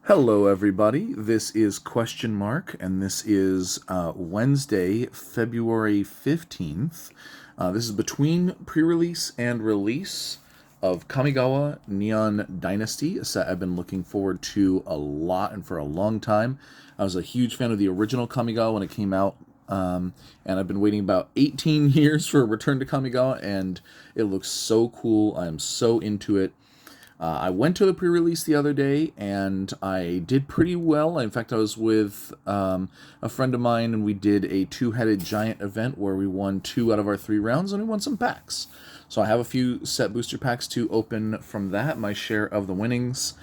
Hello, everybody. This is Question Mark, and this is Wednesday, February 15th. This is between pre-release and release of Kamigawa Neon Dynasty, a set I've been looking forward to a lot and for a long time. I was a huge fan of the original Kamigawa when it came out, and I've been waiting about 18 years for a return to Kamigawa, and it looks so cool. I am so into it. I went to the pre-release the other day, and I did pretty well. In fact, I was with a friend of mine, and we did a two-headed giant event where we won 2 out of our 3 rounds, and we won some packs. So I have a few set booster packs to open from that, my share of the winnings.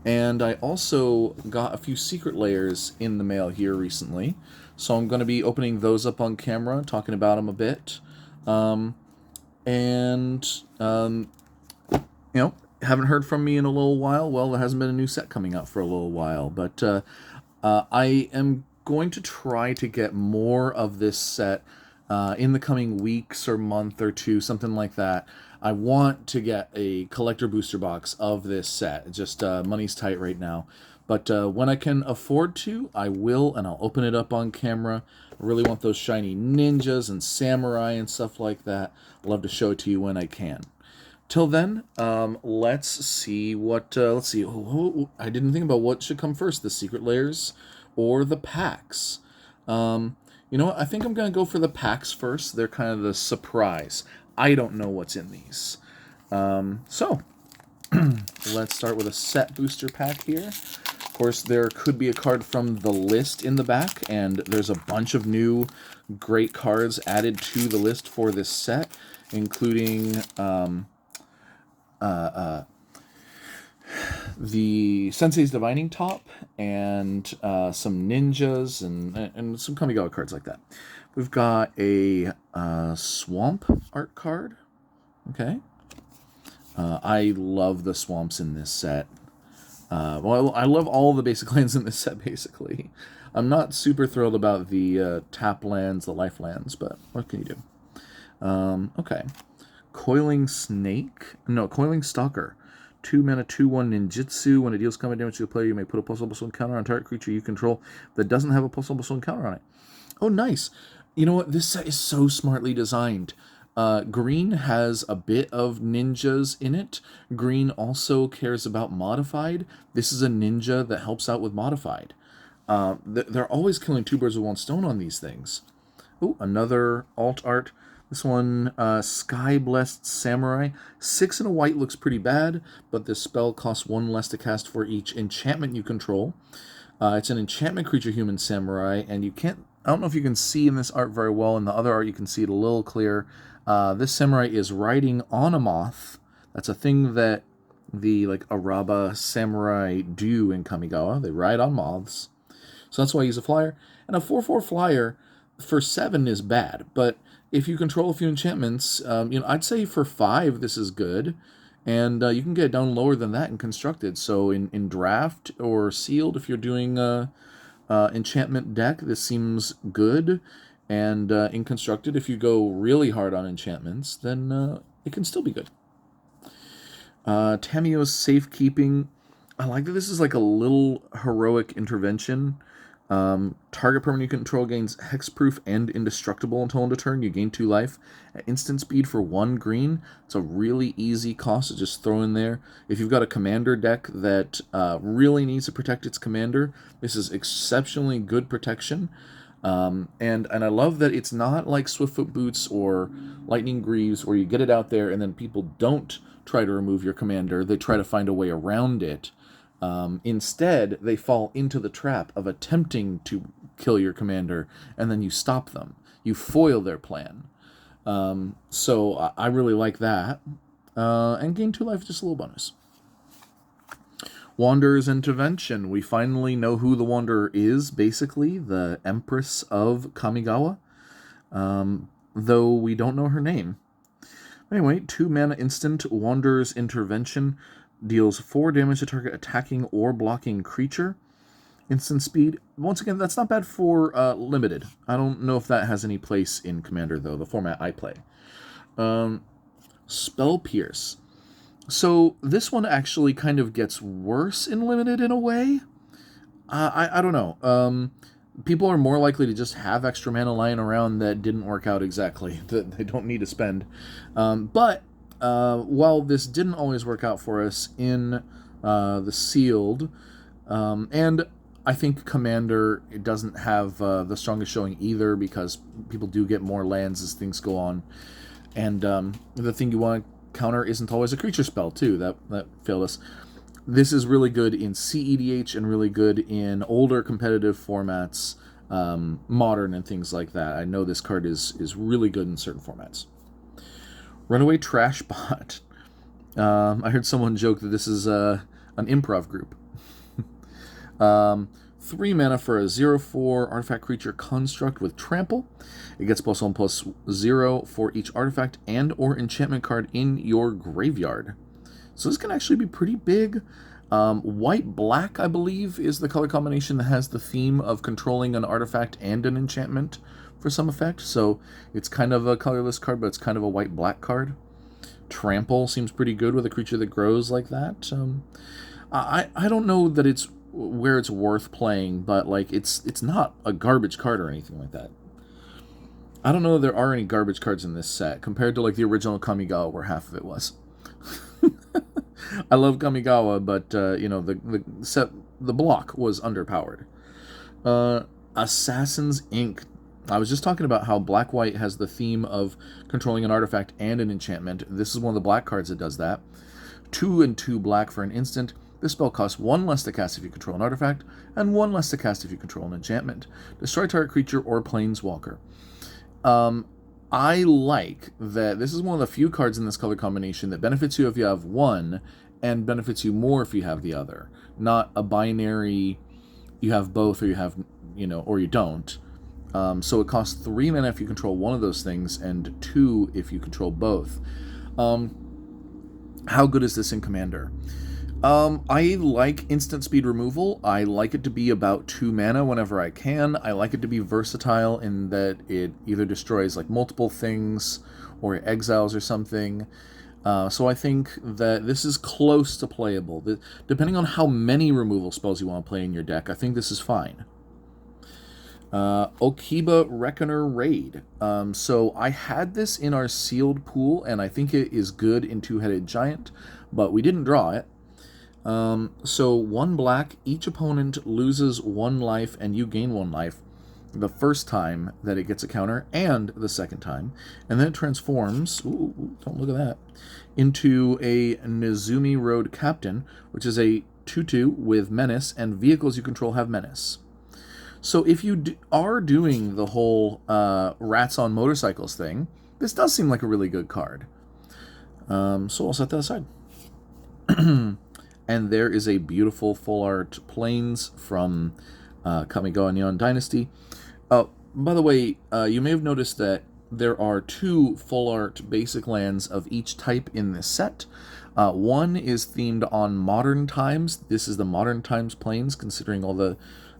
And I also got a few secret layers in the mail here recently. So I'm going to be opening those up on camera, talking about them a bit. And you know, haven't heard from me in a little while. Well, there hasn't been a new set coming out for a little while, but I am going to try to get more of this set in the coming weeks or month or two, something like that. I want to get a collector booster box of this set. Just money's tight right now. But when I can afford to, I will, and I'll open it up on camera. I really want those shiny ninjas and samurai and stuff like that. I'd love to show it to you when I can. Till then, let's see what, let's see, I didn't think about what should come first, the secret layers or the packs. You know what, I think I'm going to go for the packs first. They're kind of the surprise. I don't know what's in these. So, let's start with a set booster pack here. Of course, there could be a card from the list in the back, and there's a bunch of new great cards added to the list for this set, including the Sensei's Divining Top and some ninjas and some Kamigawa cards like that. We've got a swamp art card. Okay. I love the swamps in this set. Well, I love all the basic lands in this set, basically. I'm not super thrilled about the tap lands, the life lands, but what can you do? Okay. Coiling Stalker. 2 mana, 2/1 ninjutsu. When it deals combat damage to a player, you may put a +1/+1 counter on target creature you control that doesn't have a +1/+1 counter on it. Oh, nice. You know what? This set is so smartly designed. Green has a bit of ninjas in it. Green also cares about modified. This is a ninja that helps out with modified. They're always killing 2 birds with 1 stone on these things. Oh, another alt art. This one, Sky Blessed Samurai. 6 and a white looks pretty bad, but this spell costs 1 less to cast for each enchantment you control. It's an enchantment creature human samurai, and you can't... I don't know if you can see in this art very well. In the other art, you can see it a little clear. This samurai is riding on a moth. That's a thing that the Araba samurai do in Kamigawa. They ride on moths. So that's why he's a flyer. And a 4/4 flyer for 7 is bad, but if you control a few enchantments, I'd say for 5 this is good, and you can get it down lower than that in constructed. So in draft or sealed, if you're doing a enchantment deck, this seems good, and in constructed, if you go really hard on enchantments, then it can still be good. Tamio's Safekeeping. I like that this is like a little heroic intervention. Target permanent you control gains hexproof and indestructible until end of turn. You gain 2 life at instant speed for 1 green. It's a really easy cost to just throw in there. If you've got a commander deck that really needs to protect its commander, this is exceptionally good protection. And I love that it's not like Swiftfoot Boots or Lightning Greaves where you get it out there and then people don't try to remove your commander. They try to find a way around it. Instead, they fall into the trap of attempting to kill your commander, and then you stop them. You foil their plan. So I really like that. And gain 2 life, just a little bonus. Wanderer's Intervention. We finally know who the Wanderer is, basically, the Empress of Kamigawa, though we don't know her name. Anyway, 2 mana instant Wanderer's Intervention. Deals 4 damage to target attacking or blocking creature. Instant speed. Once again, that's not bad for limited. I don't know if that has any place in Commander, though, the format I play. Spell Pierce. So this one actually kind of gets worse in limited in a way. I don't know. People are more likely to just have extra mana lying around that didn't work out exactly, that they don't need to spend. But while this didn't always work out for us in the sealed, and I think Commander, it doesn't have the strongest showing either, because people do get more lands as things go on. And the thing you want to counter isn't always a creature spell, too. That failed us. This is really good in CEDH and really good in older competitive formats, modern and things like that. I know this card is really good in certain formats. Runaway Trash Bot. I heard someone joke that this is an improv group. 3 mana for a 0/4 artifact creature construct with trample. It gets +1/+0 for each artifact and or enchantment card in your graveyard. So this can actually be pretty big. White-black, I believe, is the color combination that has the theme of controlling an artifact and an enchantment for some effect. So it's kind of a colorless card, but it's kind of a white-black card. Trample seems pretty good with a creature that grows like that. I don't know that it's where it's worth playing, but like it's not a garbage card or anything like that. I don't know if there are any garbage cards in this set compared to like the original Kamigawa, where half of it was. I love Kamigawa, but the block was underpowered. Assassin's Ink. I was just talking about how black-white has the theme of controlling an artifact and an enchantment. This is one of the black cards that does that. 2 and 2 black for an instant. This spell costs 1 less to cast if you control an artifact, and 1 less to cast if you control an enchantment. Destroy target creature or planeswalker. I like that this is one of the few cards in this color combination that benefits you if you have one, and benefits you more if you have the other. Not a binary, you have both, or you have, or you don't. So it costs 3 mana if you control one of those things, and 2 if you control both. How good is this in Commander? I like instant speed removal. I like it to be about 2 mana whenever I can. I like it to be versatile in that it either destroys like multiple things or it exiles or something. So I think that this is close to playable. Depending on how many removal spells you want to play in your deck, I think this is fine. Okiba Reckoner Raid. So I had this in our sealed pool, and I think it is good in Two-Headed Giant, but we didn't draw it. So 1 black, each opponent loses 1 life and you gain 1 life the first time that it gets a counter and the second time. And then it transforms, ooh, don't look at that, into a Nizumi Road Captain, which is a 2/2 with Menace, and vehicles you control have Menace. So if you are doing the whole rats on motorcycles thing, this does seem like a really good card. So I'll set that aside. And there is a beautiful full art Plains from Kamigawa Neon Dynasty. By the way, you may have noticed that there are 2 full art basic lands of each type in this set. One is themed on modern times. This is the modern times Plains, considering all the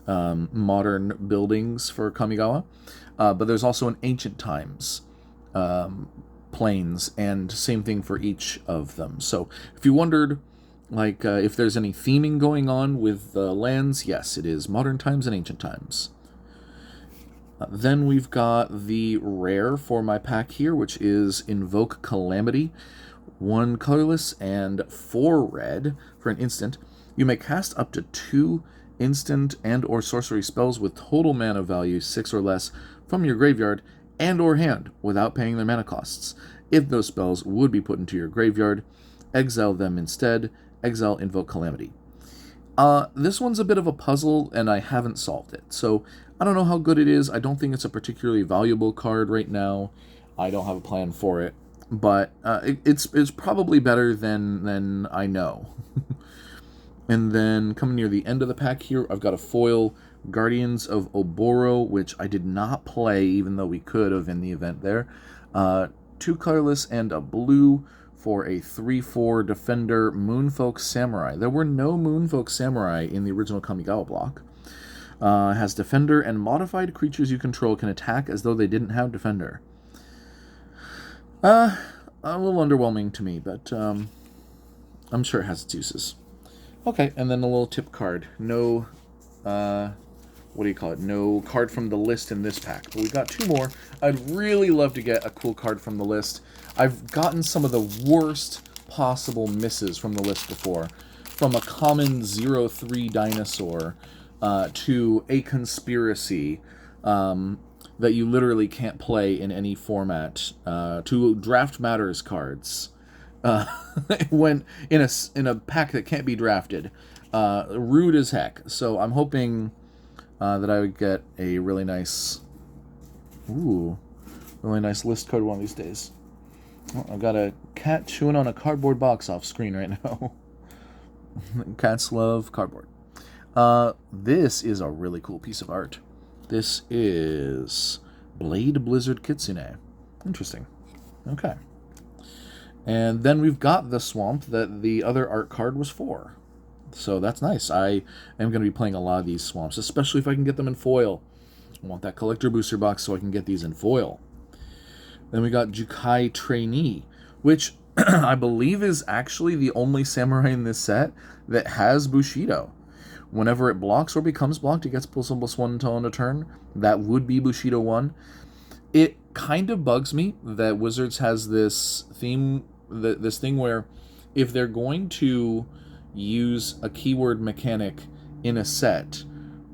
modern buildings for Kamigawa. But there's also an ancient times Plains, and same thing for each of them. So if you wondered, like, if there's any theming going on with lands, yes, it is modern times and ancient times. Then we've got the rare for my pack here, which is Invoke Calamity. 1 colorless and 4 red for an instant. You may cast up to 2 instant and or sorcery spells with total mana value 6 or less from your graveyard and or hand without paying their mana costs. If those spells would be put into your graveyard, exile them instead. Exile Invoke Calamity. This one's a bit of a puzzle, and I haven't solved it. So I don't know how good it is. I don't think it's a particularly valuable card right now. I don't have a plan for it. But it's probably better than I know. And then coming near the end of the pack here, I've got a foil Guardians of Oboro, which I did not play, even though we could have in the event there. 2 colorless and a blue for a 3/4 Defender Moonfolk Samurai. There were no Moonfolk Samurai in the original Kamigawa block. Has Defender, and modified creatures you control can attack as though they didn't have Defender. A little underwhelming to me, but I'm sure it has its uses. Okay, and then a little tip card. No what do you call it? No card from the list in this pack. But we got 2 more. I'd really love to get a cool card from the list. I've gotten some of the worst possible misses from the list before. From a common 0-3 dinosaur to a conspiracy that you literally can't play in any format, to draft matters cards. When in a pack that can't be drafted. Rude as heck. So I'm hoping that I would get a really nice list card one of these days. Well, I've got a cat chewing on a cardboard box off screen right now. Cats love cardboard. This is a really cool piece of art. This is Blade Blizzard Kitsune. Interesting. Okay. And then we've got the swamp that the other art card was for. So that's nice. I am going to be playing a lot of these swamps, especially if I can get them in foil. I want that collector booster box so I can get these in foil. Then we got Jukai Trainee, which I believe is actually the only samurai in this set that has Bushido. Whenever it blocks or becomes blocked, it gets +1/+1 until end of turn. That would be Bushido 1. It kind of bugs me that Wizards has this theme, this thing where if they're going to use a keyword mechanic in a set,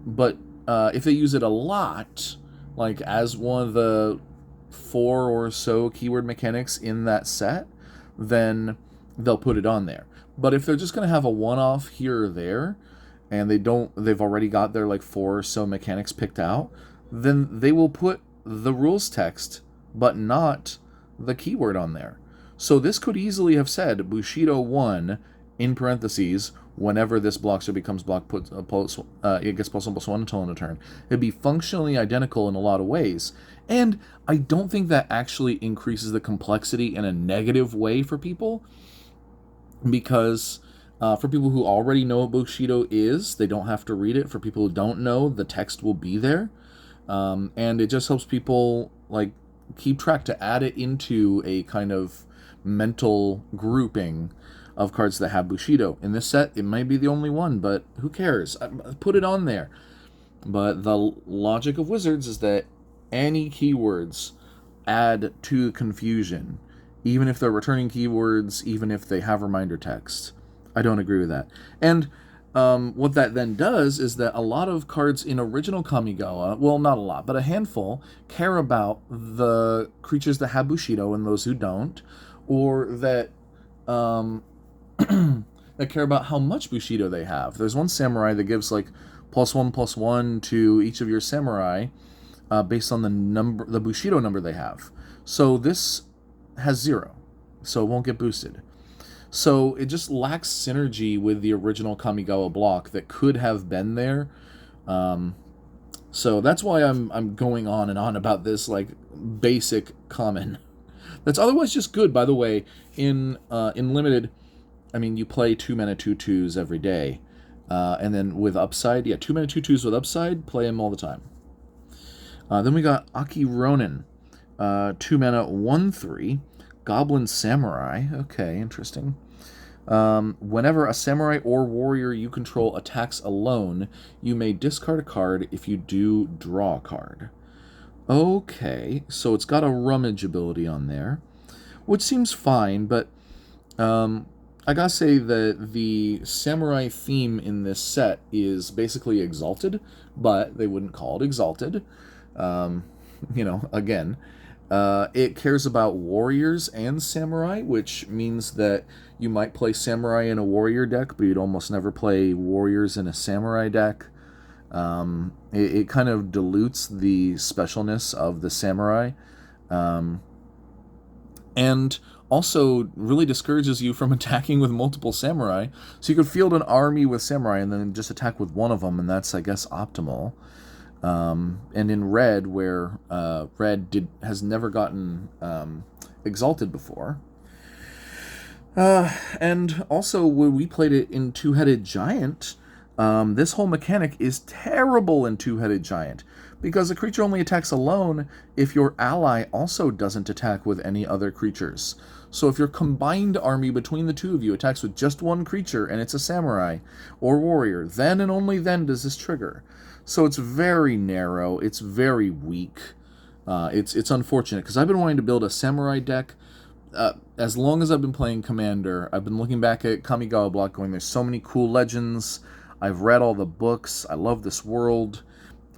but if they use it a lot, like as one of the 4 or so keyword mechanics in that set, then they'll put it on there. But if they're just going to have a one-off here or there, and they've already got their like 4 or so mechanics picked out, then they will put the rules text, but not the keyword on there. So this could easily have said Bushido 1 in parentheses. Whenever this blocks or becomes blocked, it gets +1/+1 until end of turn. It'd be functionally identical in a lot of ways. And I don't think that actually increases the complexity in a negative way for people, because for people who already know what Bushido is, they don't have to read it. For people who don't know, the text will be there. And it just helps people like keep track to add it into a kind of mental grouping of cards that have Bushido. In this set, it might be the only one, but who cares? Put it on there. But the logic of Wizards is that any keywords add to confusion, even if they're returning keywords, even if they have reminder text. I don't agree with that. And what that then does is that a lot of cards in original Kamigawa, well, not a lot, but a handful, care about the creatures that have Bushido and those who don't, or that that care about how much Bushido they have. There's one samurai that gives like +1/+1 to each of your samurai based on the Bushido number they have. So this has 0, so it won't get boosted. So it just lacks synergy with the original Kamigawa block that could have been there. So that's why I'm going on and on about this like basic common. That's otherwise just good, by the way. In limited, I mean, you play 2-mana 2/2s every day. And then with upside, 2-mana 2/2s with upside, play them all the time. Then we got Aki Ronin, 2-mana 1/3, Goblin Samurai. Okay, interesting. Whenever a samurai or warrior you control attacks alone, you may discard a card. If you do, draw a card. Okay, so it's got a rummage ability on there, which seems fine, but I gotta say that the samurai theme in this set is basically exalted, but they wouldn't call it exalted. Again, it cares about warriors and samurai, which means that you might play samurai in a warrior deck, but you'd almost never play warriors in a samurai deck. It kind of dilutes the specialness of the samurai, and also really discourages you from attacking with multiple samurai. So you could field an army with samurai and then just attack with one of them, and that's, I guess, optimal. And in red, where red has never gotten exalted before. And also, when we played it in Two-Headed Giant, This whole mechanic is terrible in Two-Headed Giant, because a creature only attacks alone if your ally also doesn't attack with any other creatures. So if your combined army between the two of you attacks with just one creature and it's a samurai or warrior, then and only then does this trigger. So it's very narrow, it's very weak. It's unfortunate, because I've been wanting to build a samurai deck as long as I've been playing Commander. I've been looking back at Kamigawa block going, there's so many cool legends, I've read all the books, I love this world,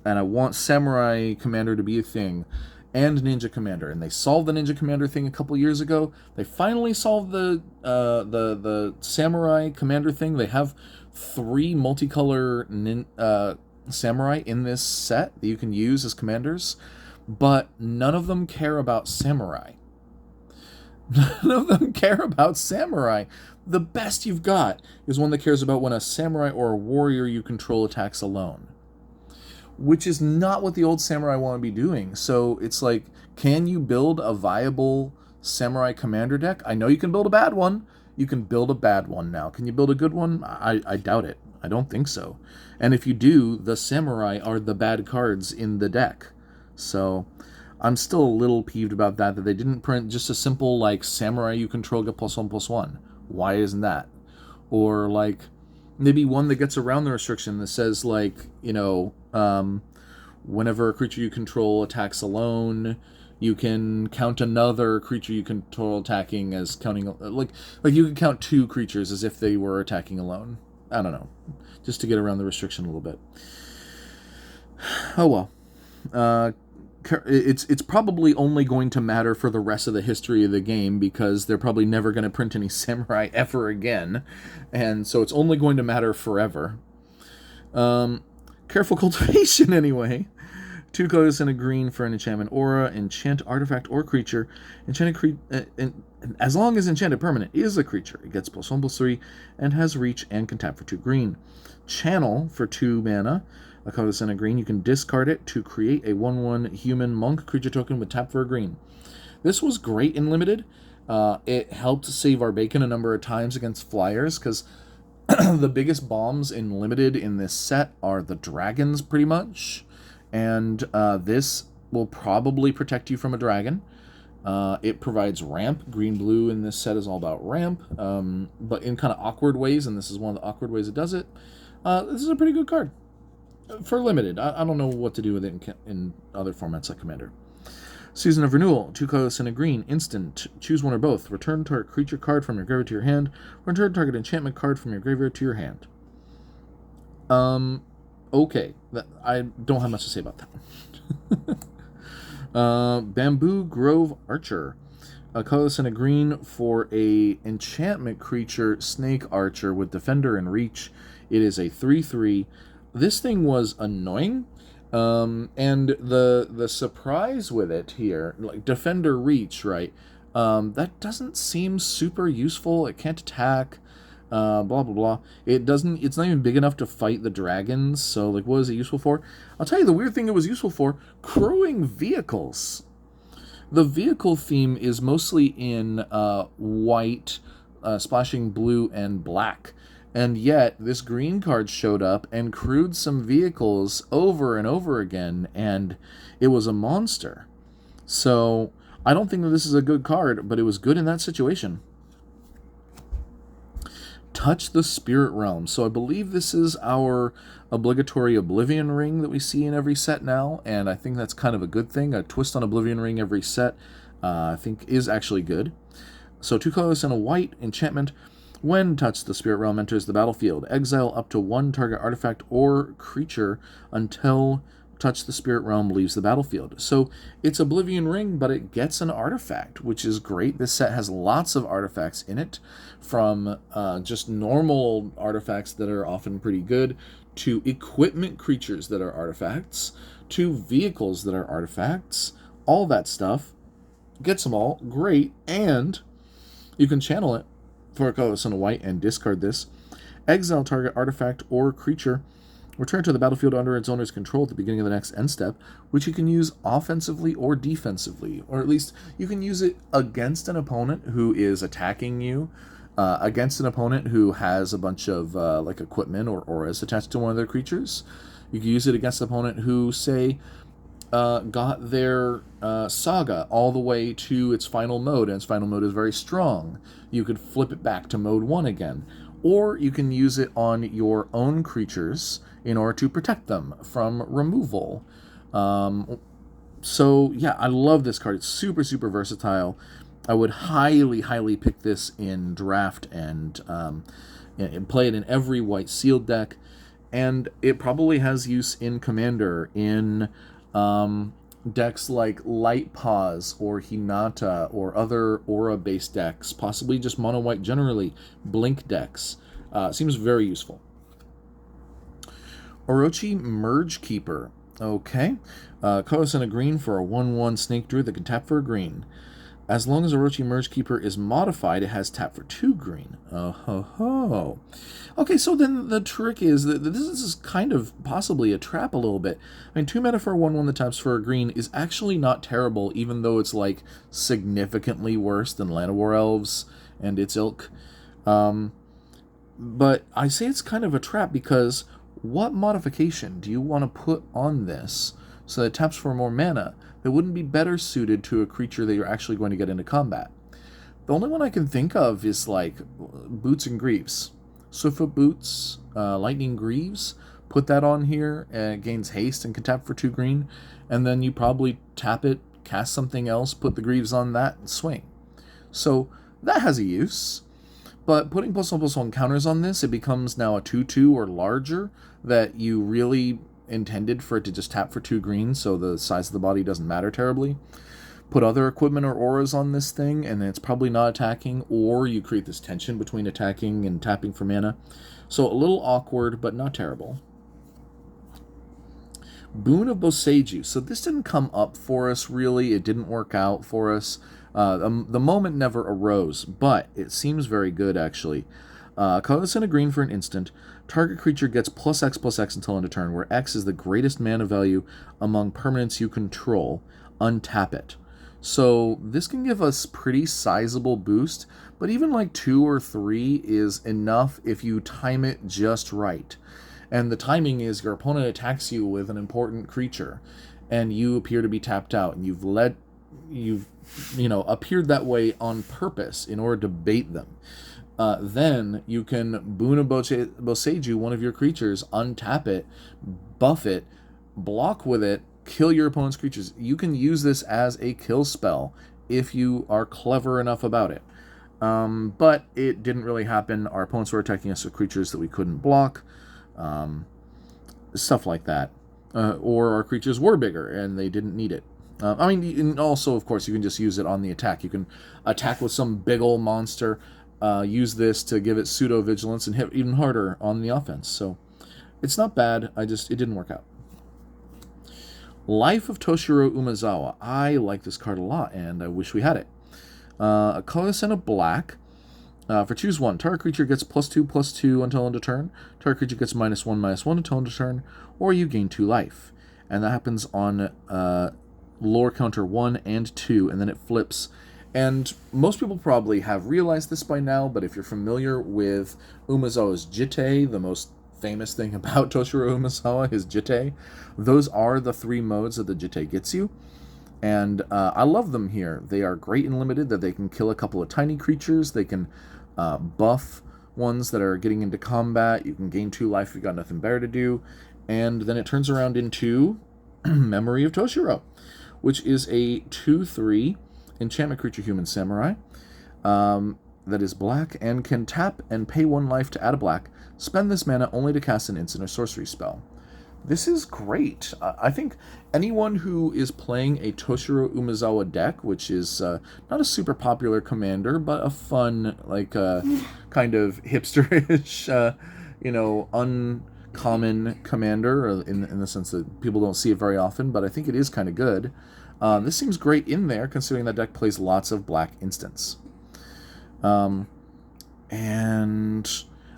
and I want Samurai Commander to be a thing, and Ninja Commander. And they solved the Ninja Commander thing a couple years ago. They finally solved the Samurai Commander thing. They have 3 multicolor Samurai in this set that you can use as commanders, but none of them care about Samurai. None of them care about Samurai. The best you've got is one that cares about when a Samurai or a warrior you control attacks alone, which is not what the old Samurai want to be doing. So it's like, can you build a viable Samurai Commander deck? I know you can build a bad one. You can build a bad one now. Can you build a good one? I doubt it. I don't think so. And if you do, the Samurai are the bad cards in the deck. So I'm still a little peeved about that they didn't print just a simple, like, Samurai you control get +1/+1. Why isn't that? Or, like, maybe one that gets around the restriction that says, like, you know, whenever a creature you control attacks alone, you can count another creature you control attacking as counting, like you can count 2 creatures as if they were attacking alone. I don't know, just to get around the restriction a little bit. Oh well. It's probably only going to matter for the rest of the history of the game, because they're probably never going to print any Samurai ever again, and so it's only going to matter forever. Careful Cultivation, anyway. 2 colors and a green for an enchantment aura, enchant artifact or creature. As long as enchanted permanent is a creature, it gets +1/+3 and has reach and can tap for 2 green. Channel for 2 mana. A color and a green. You can discard it to create a 1/1 human monk creature token with tap for a green. This was great in Limited. It helped save our bacon a number of times against flyers, because the biggest bombs in Limited in this set are the dragons, pretty much. And this will probably protect you from a dragon. It provides ramp. Green-blue in this set is all about ramp, but in kind of awkward ways, and this is one of the awkward ways it does it. This is a pretty good card. For Limited. I don't know what to do with it in other formats like Commander. Season of Renewal. 2 colors and a green. Instant. Choose one or both. Return target creature card from your graveyard to your hand. Return target enchantment card from your graveyard to your hand. Okay. I don't have much to say about that one. Bamboo Grove Archer. A colorless and a green for a enchantment creature, Snake Archer, with Defender and Reach. It is a 3/3. This thing was annoying, and the surprise with it here, like Defender Reach, right? That doesn't seem super useful. It can't attack, blah blah blah. It's not even big enough to fight the dragons. So, like, what is it useful for? I'll tell you the weird thing it was useful for: crowing vehicles. The vehicle theme is mostly in white, splashing blue, and black. And yet, this green card showed up and crewed some vehicles over and over again, and it was a monster. So, I don't think that this is a good card, but it was good in that situation. Touch the Spirit Realm. So I believe this is our obligatory Oblivion Ring that we see in every set now, and I think that's kind of a good thing. A twist on Oblivion Ring every set, I think, is actually good. So 2 colors and a white enchantment. When Touch the Spirit Realm enters the battlefield, exile up to 1 target artifact or creature until Touch the Spirit Realm leaves the battlefield. So it's Oblivion Ring, but it gets an artifact, which is great. This set has lots of artifacts in it, from just normal artifacts that are often pretty good, to equipment creatures that are artifacts, to vehicles that are artifacts, all that stuff. Gets them all, great, and you can channel it for a colorless and a white and discard this. Exile target artifact or creature. Return to the battlefield under its owner's control at the beginning of the next end step, which you can use offensively or defensively. Or at least you can use it against an opponent who is attacking you, against an opponent who has a bunch of like equipment or auras attached to one of their creatures. You can use it against an opponent who, say, got their saga all the way to its final mode, and its final mode is very strong. You could flip it back to mode 1 again. Or you can use it on your own creatures in order to protect them from removal. So, yeah, I love this card. It's super, super versatile. I would highly, highly pick this in draft and play it in every white sealed deck. And it probably has use in Commander in decks like Light Paws or Hinata or other aura-based decks, possibly just mono-white generally, Blink decks. Seems very useful. Orochi Merge Keeper. Okay. Colors in a green for a 1/1 Snake Druid that can tap for a green. As long as Orochi Merge Keeper is modified, it has tap for 2 green. Oh ho ho. Okay, so then the trick is that this is kind of possibly a trap a little bit. I mean, 2 mana for a 1/1 that taps for a green is actually not terrible, even though it's like significantly worse than Land of War Elves and its ilk. But I say it's kind of a trap because what modification do you want to put on this so that it taps for more mana that wouldn't be better suited to a creature that you're actually going to get into combat? The only one I can think of is like Boots and Greaves. Swiftfoot Boots, Lightning Greaves, put that on here, and it gains haste and can tap for 2 green, and then you probably tap it, cast something else, put the Greaves on that, and swing. So that has a use. But putting +1/+1 counters on this, it becomes now a 2/2 or larger that you really intended for it to just tap for 2 green, so the size of the body doesn't matter terribly. Put other equipment or auras on this thing, and it's probably not attacking, or you create this tension between attacking and tapping for mana. So a little awkward, but not terrible. Boon of Boseiju. So this didn't come up for us, really. It didn't work out for us. The moment never arose, but it seems very good, actually. Colorless and a green for an instant. Target creature gets +X/+X until end of turn, where X is the greatest mana value among permanents you control. Untap it. So this can give us pretty sizable boost, but even like 2 or 3 is enough if you time it just right. And the timing is your opponent attacks you with an important creature, and you appear to be tapped out, and you've appeared that way on purpose in order to bait them. Then you can Boon of Boseiju one of your creatures, untap it, buff it, block with it, kill your opponent's creatures. You can use this as a kill spell if you are clever enough about it. But it didn't really happen. Our opponents were attacking us with creatures that we couldn't block. Stuff like that. Or our creatures were bigger and they didn't need it. And also, of course, you can just use it on the attack. You can attack with some big old monster, use this to give it pseudo-vigilance and hit even harder on the offense. So it's not bad. It didn't work out. Life of Toshiro Umezawa. I like this card a lot, and I wish we had it. A colorless and a black. For choose 1, target creature gets +2/+2 until end of turn. Target creature gets -1/-1 until end of turn, or you gain 2 life. And that happens on lore counter 1 and 2, and then it flips. And most people probably have realized this by now, but if you're familiar with Umezawa's Jitte, the most famous thing about Toshiro Umezawa is Jitte, those are the 3 modes that the Jitte gets you. And I love them here. They are great and limited, that they can kill a couple of tiny creatures. They can buff ones that are getting into combat. You can gain 2 life if you've got nothing better to do. And then it turns around into Memory of Toshiro, which is a 2/3 enchantment creature human samurai that is black and can tap and pay 1 life to add a black. Spend this mana only to cast an instant or sorcery spell. This is great. I think anyone who is playing a Toshiro Umezawa deck, which is not a super popular commander, but a fun, kind of hipsterish, uncommon commander, in the sense that people don't see it very often, but I think it is kind of good. This seems great in there, considering that deck plays lots of black instants.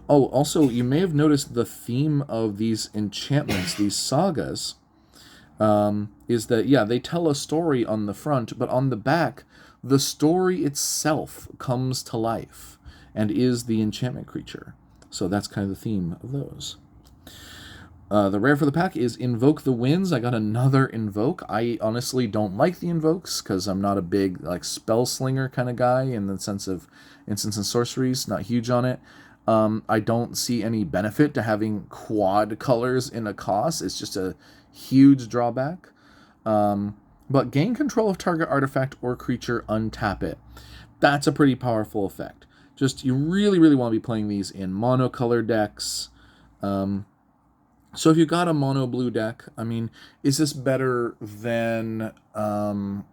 Also, you may have noticed the theme of these enchantments, these sagas, is that, they tell a story on the front, but on the back, the story itself comes to life. and is the enchantment creature. So that's kind of the theme of those. The rare for the pack is Invoke the Winds. I got another Invoke. I honestly don't like the Invokes because I'm not a big spell slinger kind of guy in the sense of instants and sorceries. Not huge on it. I don't see any benefit to having quad colors in a cost. It's just a huge drawback. But gain control of target artifact or creature, untap it. That's a pretty powerful effect. Just, you really, really want to be playing these in monocolor decks. So if you got a mono blue deck, I mean, is this better than the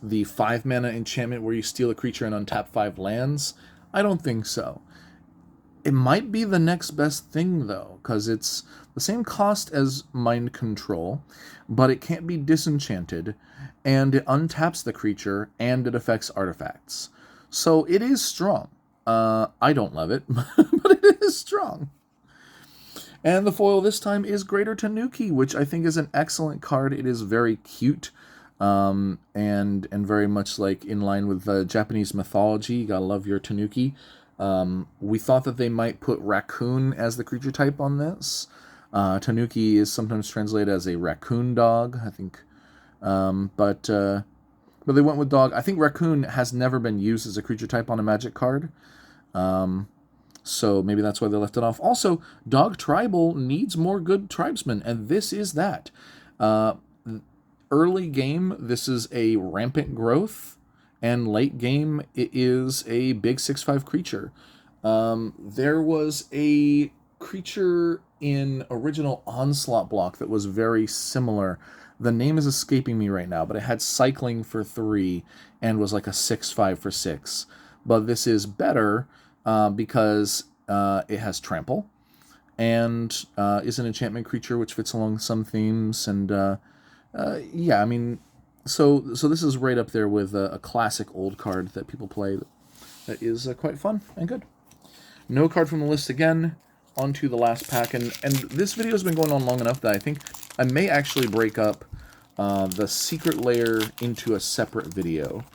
5-mana enchantment where you steal a creature and untap 5 lands? I don't think so. It might be the next best thing, though, because it's the same cost as Mind Control, but it can't be disenchanted, and it untaps the creature, and it affects artifacts. So it is strong. I don't love it, but it is strong. And the foil this time is Greater Tanuki, which I think is an excellent card. It is very cute, and very much in line with Japanese mythology. You gotta love your Tanuki. We thought that they might put raccoon as the creature type on this. Tanuki is sometimes translated as a raccoon dog, I think. But they went with dog. I think raccoon has never been used as a creature type on a Magic card. So maybe that's why they left it off. Also, Dog Tribal needs more good tribesmen, and this is that. Early game, this is a rampant growth, and late game, it is a big 6/5 creature. There was a creature in original Onslaught block that was very similar. The name is escaping me right now, but it had cycling for 3 and was like a 6/5 for 6. But this is better because it has trample and is an enchantment creature which fits along some themes. And yeah, I mean, so this is right up there with a classic old card that people play that is quite fun and good. No card from the list again. On to the last pack, and this video has been going on long enough that I think I may actually break up the secret layer into a separate video.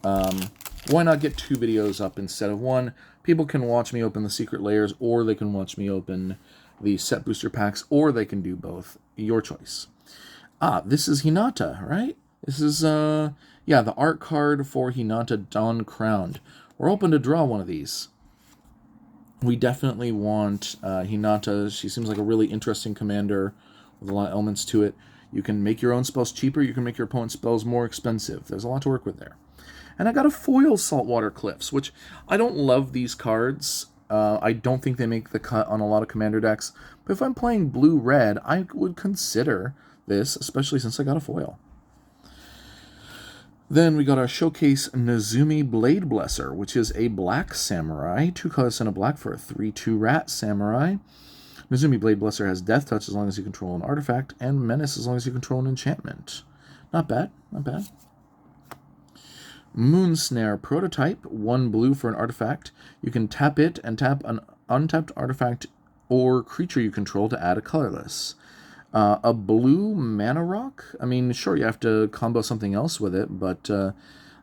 Why not get 2 videos up instead of 1? People can watch me open the secret layers, or they can watch me open the set booster packs, or they can do both. Your choice. This is Hinata, right? This is, yeah, the art card for Hinata Dawn Crowned. We're open to draw one of these. We definitely want Hinata. She seems like a really interesting commander with a lot of elements to it. You can make your own spells cheaper. You can make your opponent's spells more expensive. There's a lot to work with there. And I got a foil Saltwater Cliffs, which I don't love these cards. I don't think they make the cut on a lot of commander decks. But if I'm playing blue-red, I would consider this, especially since I got a foil. Then we got our Showcase Nizumi Blade Blesser, which is a black samurai. 2 colors and a black for a 3/2 rat samurai. Nizumi Blade Blesser has Death Touch as long as you control an artifact, and Menace as long as you control an enchantment. Not bad, not bad. Moonsnare Prototype, 1 blue for an artifact. You can tap it and tap an untapped artifact or creature you control to add a colorless. A blue mana rock? I mean, sure, you have to combo something else with it, but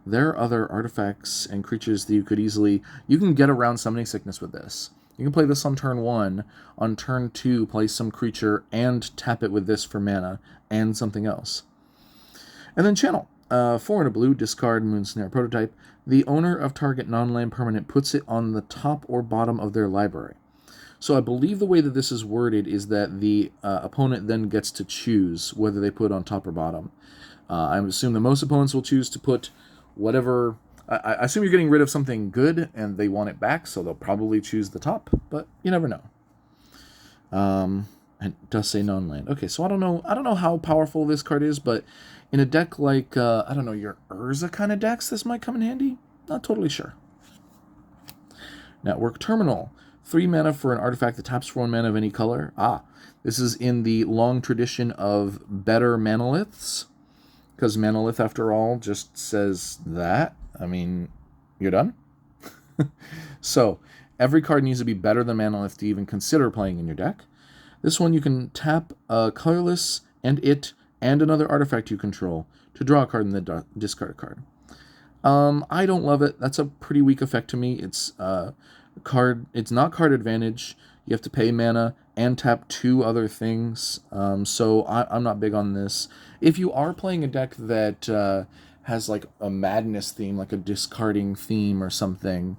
there are other artifacts and creatures that you could easily... You can get around Summoning Sickness with this. You can play this on turn 1. On turn 2, play some creature and tap it with this for mana and something else. And then Channel. 4 and a blue, discard Moonsnare Prototype. The owner of target non-land permanent puts it on the top or bottom of their library. So I believe the way that this is worded is that the opponent then gets to choose whether they put it on top or bottom. I assume that most opponents will choose to put whatever... I assume you're getting rid of something good and they want it back, so they'll probably choose the top, but you never know. And it does say non-land. Okay, so I don't know how powerful this card is, but in a deck like, I don't know, your Urza kind of decks, this might come in handy. Not totally sure. Network Terminal. 3 mana for an artifact that taps for 1 mana of any color. This is in the long tradition of better manoliths, because manolith, after all, just says that. I mean, you're done? So, every card needs to be better than manolith to even consider playing in your deck. This one you can tap a colorless and another artifact you control to draw a card and then discard a card. I don't love it. That's a pretty weak effect to me. It's it's not card advantage. You have to pay mana and tap 2 other things. So I'm not big on this. If you are playing a deck that has like a madness theme, like a discarding theme or something,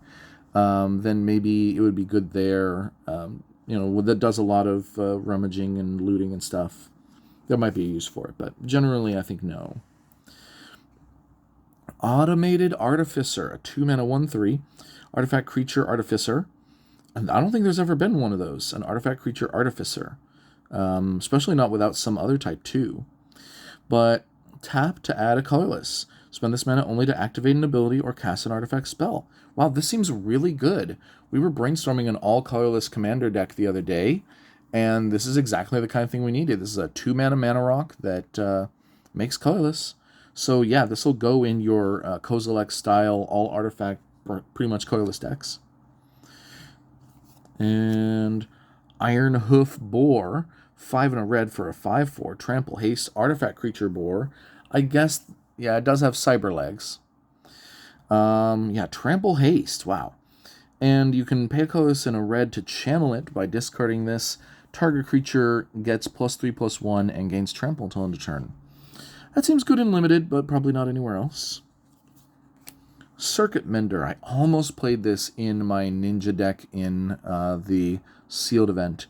then maybe it would be good there. That does a lot of rummaging and looting and stuff. There might be a use for it, but generally I think no. Automated Artificer, a 2-mana 1/3 artifact creature artificer. And I don't think there's ever been one of those, an artifact creature artificer, especially not without some other type too. But tap to add a colorless. Spend this mana only to activate an ability or cast an artifact spell. Wow, this seems really good. We were brainstorming an all colorless commander deck the other day, and this is exactly the kind of thing we needed. This is a 2-mana mana rock that makes colorless. So yeah, this will go in your Kozilek style all artifact, pretty much colorless decks. And Iron Hoof Boar, 5 and a red for a 5/4 trample haste artifact creature boar. I guess, yeah, it does have cyber legs. Yeah, trample haste. Wow. And you can pay a colorless and a red to channel it by discarding this. Target creature gets +3/+1 and gains trample until end of turn. That seems good and limited, but probably not anywhere else. Circuit Mender. I almost played this in my ninja deck in the sealed event.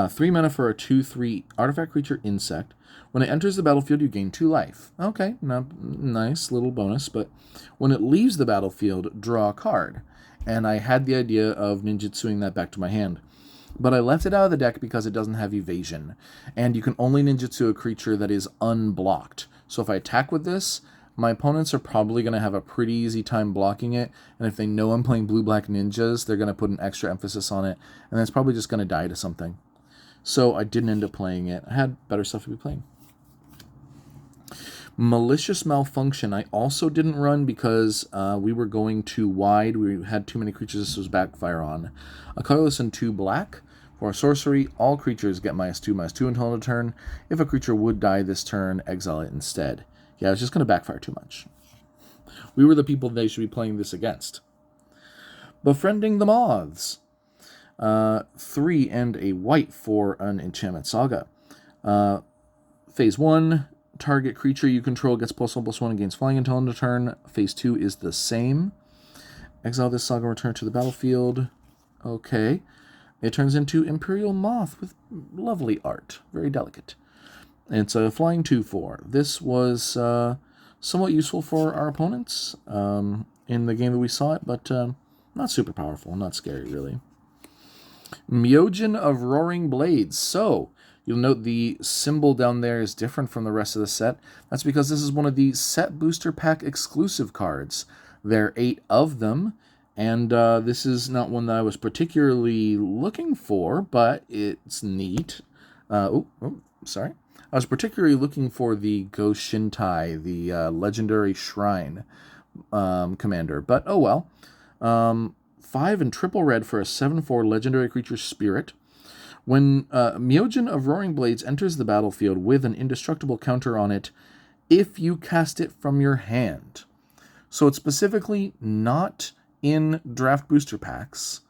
3 mana for a 2/3 artifact creature insect. When it enters the battlefield, you gain 2 life. Okay, nice little bonus, but when it leaves the battlefield, draw a card. And I had the idea of ninjutsuing that back to my hand. But I left it out of the deck because it doesn't have evasion. And you can only ninjutsu a creature that is unblocked. So if I attack with this, my opponents are probably going to have a pretty easy time blocking it. And if they know I'm playing blue-black ninjas, they're going to put an extra emphasis on it. And it's probably just going to die to something. So I didn't end up playing it. I had better stuff to be playing. Malicious Malfunction I also didn't run because we were going too wide. We had too many creatures this was backfire on. A colorless and 2 black. For a sorcery, all creatures get -2/2 until end of turn. If a creature would die this turn, exile it instead. Yeah, it's just going to backfire too much. We were the people they should be playing this against. Befriending the Moths. 3 and a white for an Enchantment Saga. Phase 1, target creature you control gets +1/+1 and gains flying until end of turn. Phase 2 is the same. Exile this saga, return to the battlefield. Okay. It turns into Imperial Moth with lovely art. Very delicate. It's a flying 2/4. This was somewhat useful for our opponents in the game that we saw it, but not super powerful. Not scary, really. Myojin of Roaring Blades. So, you'll note the symbol down there is different from the rest of the set. That's because this is one of the set booster pack exclusive cards. There are 8 of them, and this is not one that I was particularly looking for, but it's neat. Sorry. I was particularly looking for the Go Shintai, the Legendary Shrine commander, but oh well. 5 and triple red for a 7/4 Legendary Creature Spirit. When Myojin of Roaring Blades enters the battlefield with an indestructible counter on it, if you cast it from your hand. So it's specifically not in draft booster packs.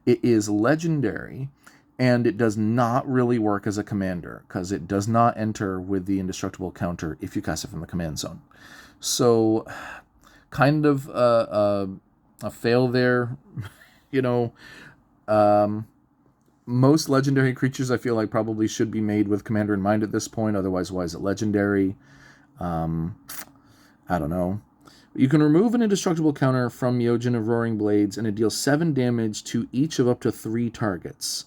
It is legendary, and it does not really work as a commander, because it does not enter with the indestructible counter if you cast it from the command zone. So, kind of a fail there. Most legendary creatures I feel like probably should be made with commander in mind at this point, otherwise why is it legendary? I don't know. You can remove an indestructible counter from Myojin of Roaring Blades, and it deals 7 damage to each of up to 3 targets.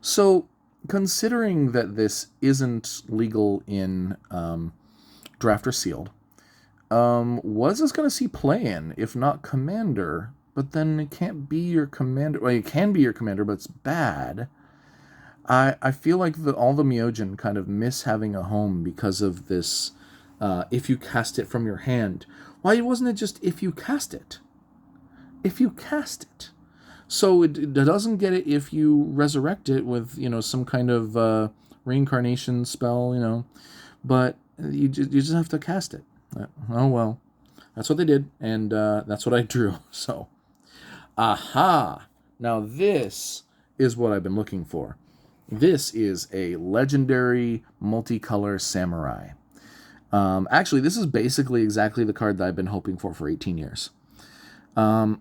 So, considering that this isn't legal in draft or sealed, what is this going to see play in, if not commander? But then it can't be your commander. Well, it can be your commander, but it's bad. I feel like all the Myojin kind of miss having a home because of this, if you cast it from your hand. Why wasn't it just if you cast it? If you cast it. So it doesn't get it if you resurrect it with, some kind of reincarnation spell, but you just have to cast it. Oh, well. That's what they did, and that's what I drew. So, aha! Now this is what I've been looking for. This is a legendary multicolor samurai. Actually, this is basically exactly the card that I've been hoping for 18 years. 2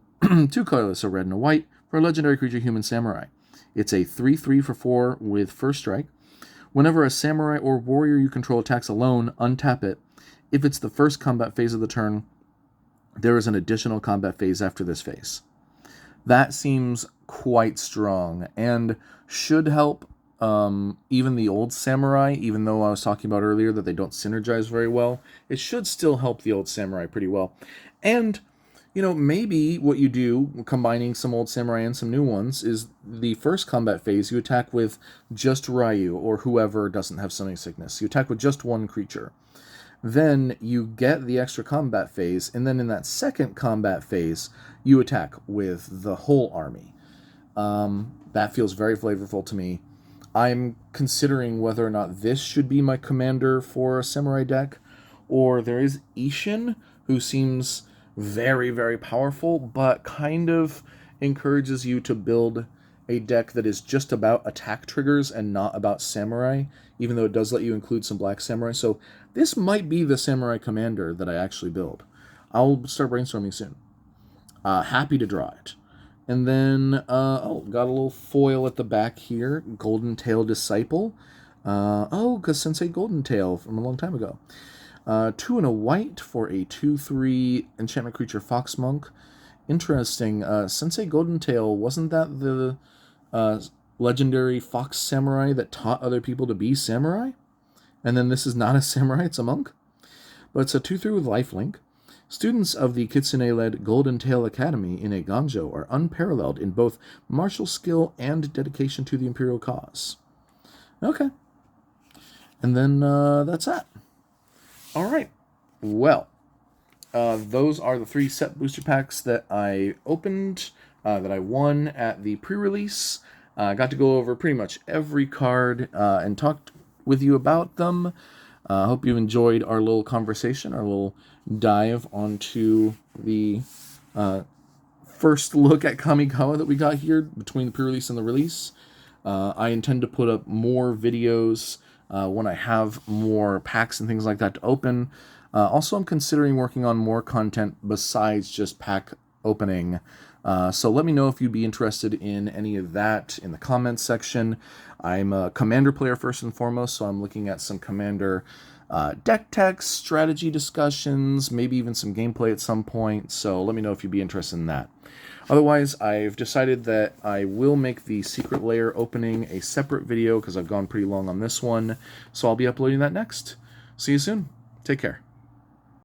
colorless, a red and a white, for a legendary creature, human samurai. It's a 3/3 for 4 with first strike. Whenever a samurai or warrior you control attacks alone, untap it. If it's the first combat phase of the turn, there is an additional combat phase after this phase. That seems quite strong and should help even the old samurai, even though I was talking about earlier that they don't synergize very well. It should still help the old samurai pretty well. And, maybe what you do, combining some old samurai and some new ones, is the first combat phase, you attack with just Ryu or whoever doesn't have summoning sickness. You attack with just one creature. Then you get the extra combat phase, and then in that second combat phase, you attack with the whole army. That feels very flavorful to me. I'm considering whether or not this should be my commander for a samurai deck, or there is Ishin, who seems very, very powerful, but kind of encourages you to build a deck that is just about attack triggers and not about samurai, even though it does let you include some black samurai. So this might be the samurai commander that I actually build. I'll start brainstorming soon. Happy to draw it. And then, got a little foil at the back here. Golden Tail Disciple. Because Sensei Golden Tail from a long time ago. 2 and a white for a 2/3 enchantment creature Fox Monk. Interesting. Sensei Golden Tail, wasn't that the legendary Fox Samurai that taught other people to be samurai? And then this is not a samurai, it's a monk? But it's a 2/3 with lifelink. Students of the Kitsune-led Golden Tail Academy in a Ganjo are unparalleled in both martial skill and dedication to the imperial cause. Okay. And then that's that. All right. Well, those are the 3 set booster packs that I opened, that I won at the pre-release. I got to go over pretty much every card and talked with you about them. I hope you enjoyed our little conversation, our little dive onto the first look at Kamigawa that we got here between the pre-release and the release. I intend to put up more videos when I have more packs and things like that to open. Also, I'm considering working on more content besides just pack opening. So let me know if you'd be interested in any of that in the comments section. I'm a Commander player first and foremost, so I'm looking at some Commander deck techs, strategy discussions, maybe even some gameplay at some point. So let me know if you'd be interested in that. Otherwise, I've decided that I will make the secret layer opening a separate video because I've gone pretty long on this one. So I'll be uploading that next. See you soon. Take care.